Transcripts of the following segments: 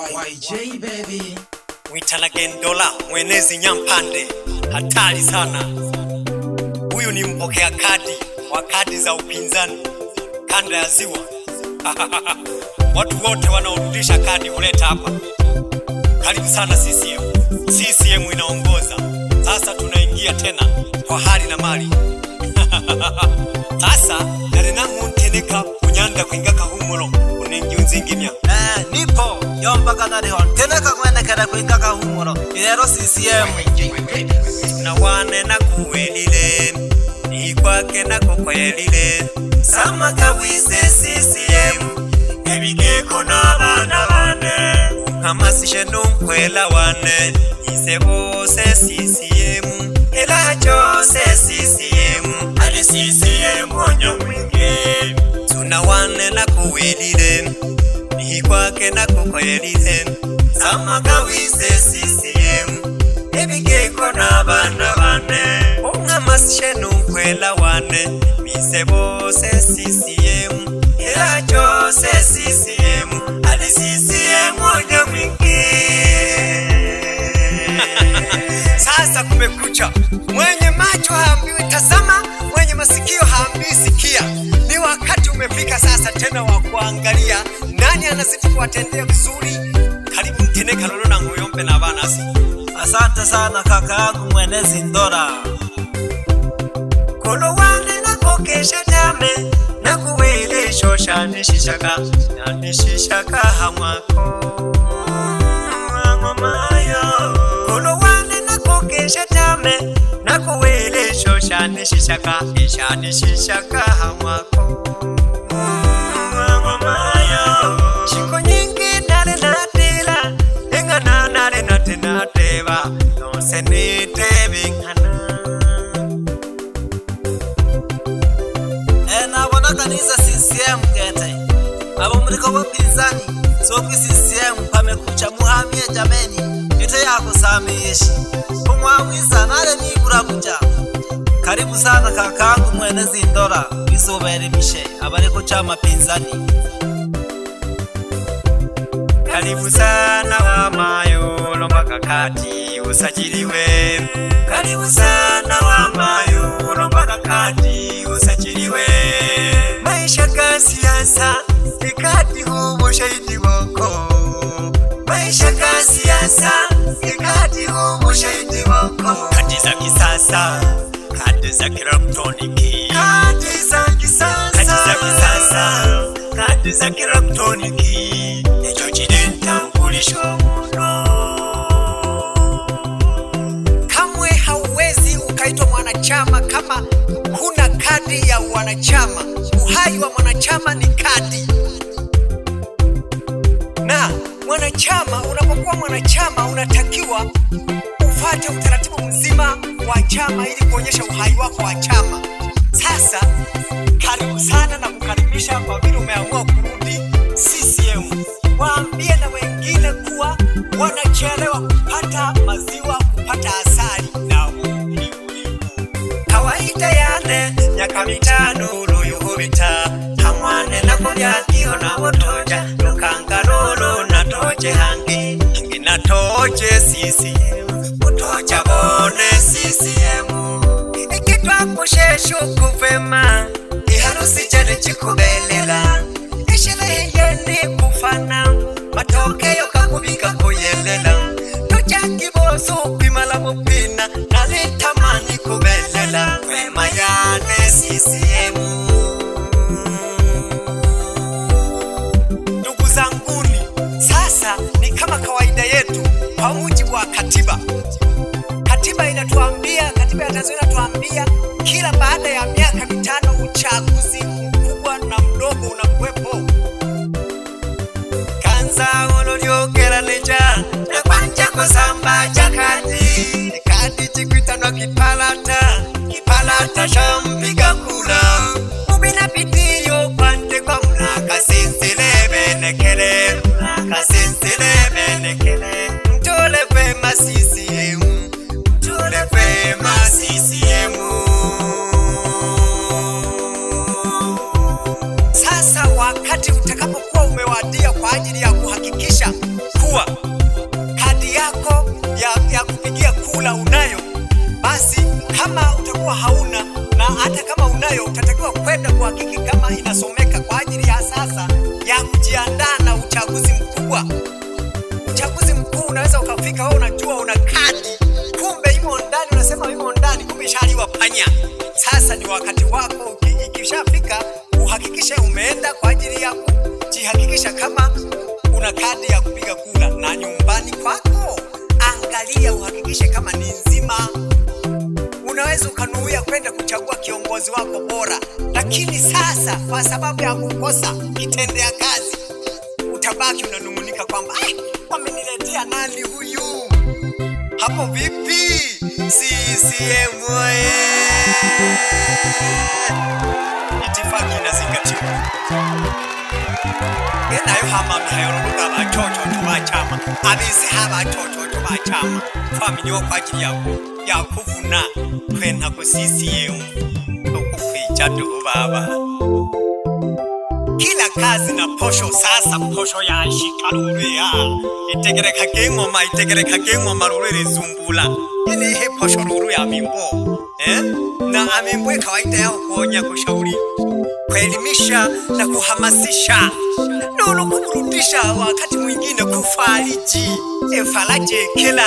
YJ baby Mwitala Gendola mwenezi Nyampande, hatari sana. Huyu ni mpokea kadi wa kadi za upinzani kanda ya Ziwa. Watu wote wanaorudisha kadi huleta hapa. Karibu sana CCM. CCM inaongoza. Sasa tunaingia tena kwa hali na mali. Sasa nalenangu nteneka kunyanda kuingaka humuro unengiunzingimya. Nipo yomba kanariho teneka kwenekera kuingaka humuro irero CCM na wane na kuwelile ikwake na kukwelile sama kawise CCM ebigeko n'abana bane amasishe n'unkwela wane ise bose CCM era cyose CCM ari CCM onyamwinge tuna wane na kuwelile ikwake na kukwelile sama kawise CCM ebigeko n'abana bane amasishe n'unkwela wane ise bose CCM era cyose CCM ari CCM onyamwinge. Sasa kumekucha, mwenye macho haambiwi tazama, mwenye masikio haambiwi sikia. Ni wakati umefika sasa tena wa kuangalia nani anazidi kuwatendea vizuri. Karibu mteneka lolo na nguyombe na banasi. Asante sana kaka yangu mwenezi Ndora. Kolo wane na kokesha tame na kuwele shosha nishishaka na nishishaka hamwako mayo. Kolo wane na kokesha tame na kuwele shosha nishishaka isha nishishaka hamwako mayo. Shiko nyingi nale natila ingana nale nateba nonse nitebe ingana. Nabona kanisa CCM kete abo muriko bapinzani so ku CCM pamekucha muhamie jameni ite yako samishi kumwawiza nale nigura kuja. Karibu sana kakangu mwenezi Ndora bizobere mishe abareko chama pinzani. Karibu sana wa mayo lomba kakati usajiliwe. Karibu sana wa mayo lomba kakati usajiliwe. Maisha ka siasa ikati humo shahidi wako. Maisha ka siasa ikati humo shahidi wako. Kadi za kisasa, kadi za kielektroniki, kadi za kisasa, kadi za kisasa, kadi za kielektroniki. Ejo chidentambulisho muno. Kamwe hauwezi ukaitwa mwanachama kama huna kadi ya wanachama. Uhai wa mwanachama ni kadi. Na mwanachama, unapokuwa mwanachama unatakiwa ufuate utaratibu mzima wa chama ili kuonyesha uhai wako wa chama. Sasa karibu sana na kukaribisha kwa vile umeamua kurudi CCM. Waambie na wengine kuwa wanachelewa kupata maziwa, kupata asali na kawaida yane nyaka mitano uluyuhubita hamwane na kubyakio na wotoja lukanga lolo na toje hangi na toje CCM utoja bone CCM ikitwa kusheshu kuvema iharusi jane chikubelela ishele yeni kufana matokeo kakubika kuyelela tujangi bosu pimala mupina nalitamani kubelela wema yane CCM. Ndugu zanguni, sasa ni kama kawaida yetu kwa mujibu wa katiba. Katiba inatuambia, katiba ya Tanzania inatuambia kila baada ya miaka 5 uchaguzi mkubwa na mdogo unakuwepo. Kanza ololiokera neja na kwanja kusamba jakati kadi chikuitano kipalata shampiga kula mubina pitiyo kwante kwa mnaka sinsile benekele mtole pema CCM mtole pema CCM. Sasa wakati utakapokuwa umewadia kwa ajili ya kuhakikisha kuwa kadi yako ya kupigia kula unayo, basi kama utakuwa hauna, na hata kama unayo, utatakiwa kwenda kuhakiki kama inasomeka kwa ajili ya sasa ya kujiandaa na uchaguzi mkubwa. Uchaguzi mkuu unaweza ukafika wewe unajua una kadi, kumbe imo ndani, unasema imo ndani, kumbe ishaliwa panya. Sasa ni wakati wako, ikishafika uhakikishe umeenda kwa ajili ya kujihakikisha kama una kadi ya kupiga kura, na nyumbani kwako angalia uhakikishe kama ni nzima. Unaweza ukanuia kwenda kuchagua kiongozi wako bora, lakini sasa kwa sababu ya kukosa kitendea kazi utabaki unanung'unika kwamba wameniletea nani huyu? Hapo vipi? CCM oye! Itifaki inazingatiwa. Nayo hama mihayoruka abachocho tubachama abise abachocho tubachama twamenyeho kwa ajili ya kuvuna twena ku CCM okukwica baba. Kila kazi na posho. Sasa posho yashikaruria itegereka gengoma rurere zumbula ile posho ruru ya mimbo na amimbo kawaida yao kuonya, kushauri, kuelimisha na kuhamasisha, na kuburudisha, wakati mwingine kufariji. Faraje kila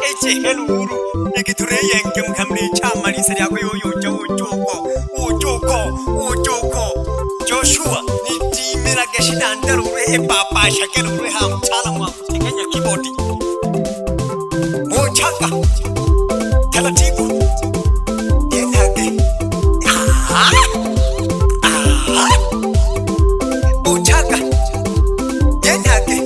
eche heluru ekitureye ngemkamne chama lisari kwa yoyo ujoko Joshua ni timira geshina ndarure papa shakelure ha mtaalamu wa kutegenya kibodi mochaka taratibu yenage mochaka yenage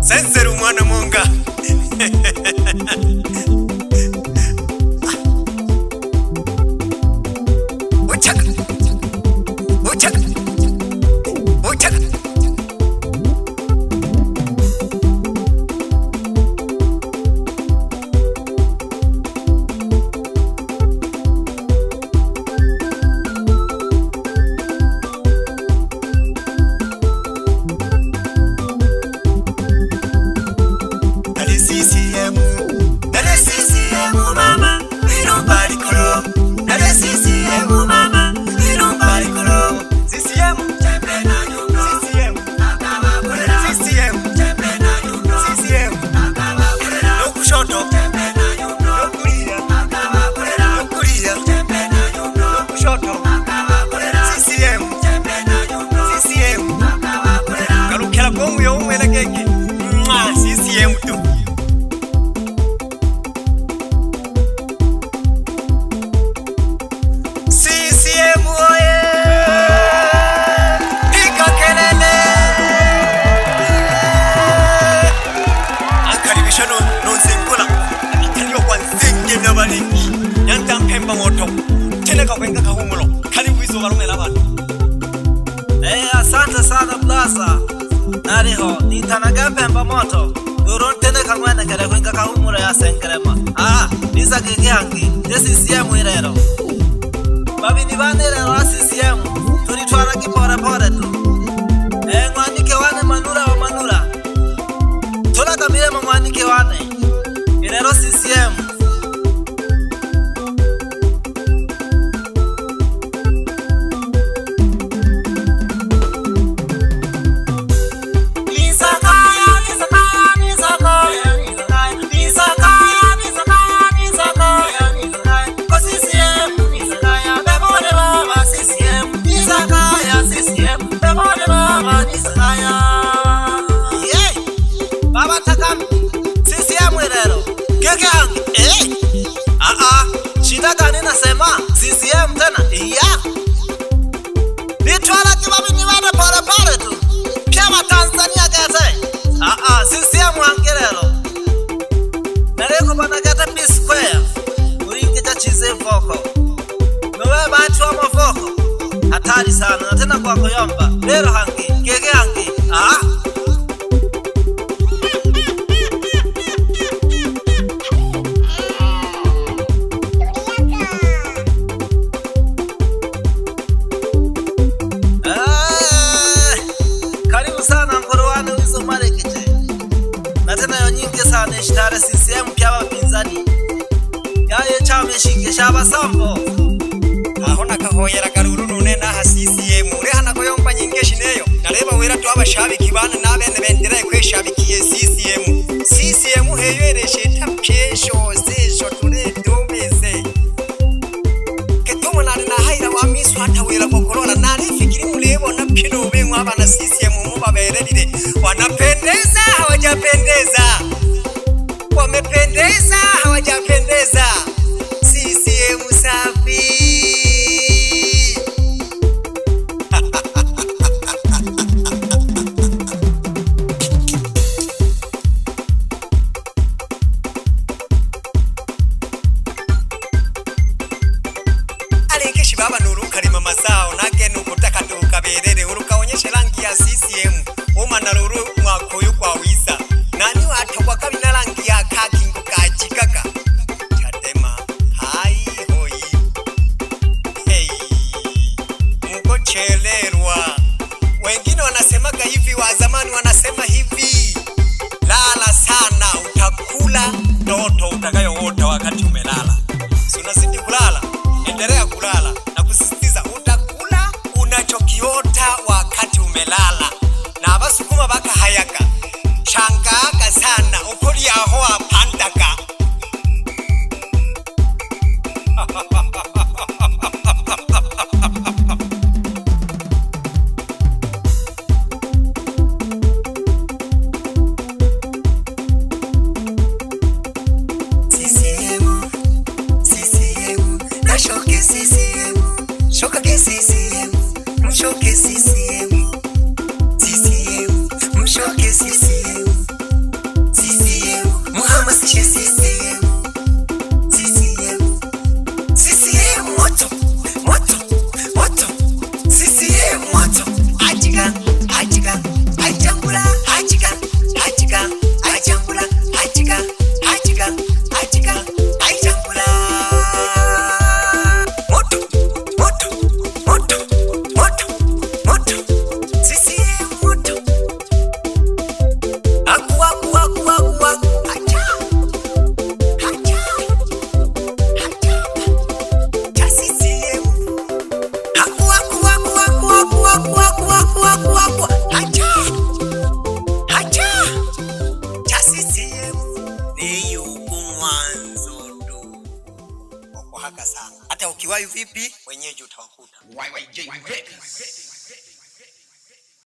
Senseru mwana munga asante sana blaza nariho nitanaga pemba moto urontene kangwana kare kwenga kahumura ya senkrema nisa keke hangi CCM irero babi ni bandera wa CCM tulitwara kiporepore tu. Mwanike wane manura wa manura tulagamire mu mwanike wane irero CCM shida gani nasema CCM tena iya bitwala kibabi ni wada pole pole tu pia wa Tanzania gete CCM wangerero nareko bana gete P Square uringe cha chize voko mewe bantu wa mavoko hatari sana na tena kwa koyomba lero hangi gege hangi Shitare CCM pya bapinzani yaye chame shinge shaba sambo ahona kahoyera garuru none na CCM uri hana koyomba nyinge shineyo nareba wera to abashabiki bana nabene bendera kweshabikiye CCM heyereshe tapyesho zesho tule domeze ketumo nari na haira wa misu hata wera kokorona nari fikiri mulebo na pino bengwa bana CCM mubabererire wanapendeza hawajapendeza wamependeza hawajapendeza CCM safi alengeshi baba nuru kalima mazao nage nukutaka tukaberere urukaonyeshe rangi ya CCM uma na nuru mwakoyu kwa wiza nani watogwa kabina rangi ya kaki ngukajikaka Chadema hai hoi hey mko chelerwa wengine wanasemaga hivi wa zamani wanasema hivi lala sana utakula ndoto utakayoota wakati umelala si unazidi kulala endelea kulala na kusisitiza utakula unachokiota wakati umelala na abasukuma baka hayaka Shangaka sana ukuri aho apandaka CCM nashoke CCM shoka ke CCM mshoke CCM mshoke CCM hata ukiwahi vipi wenyeji utawakuta.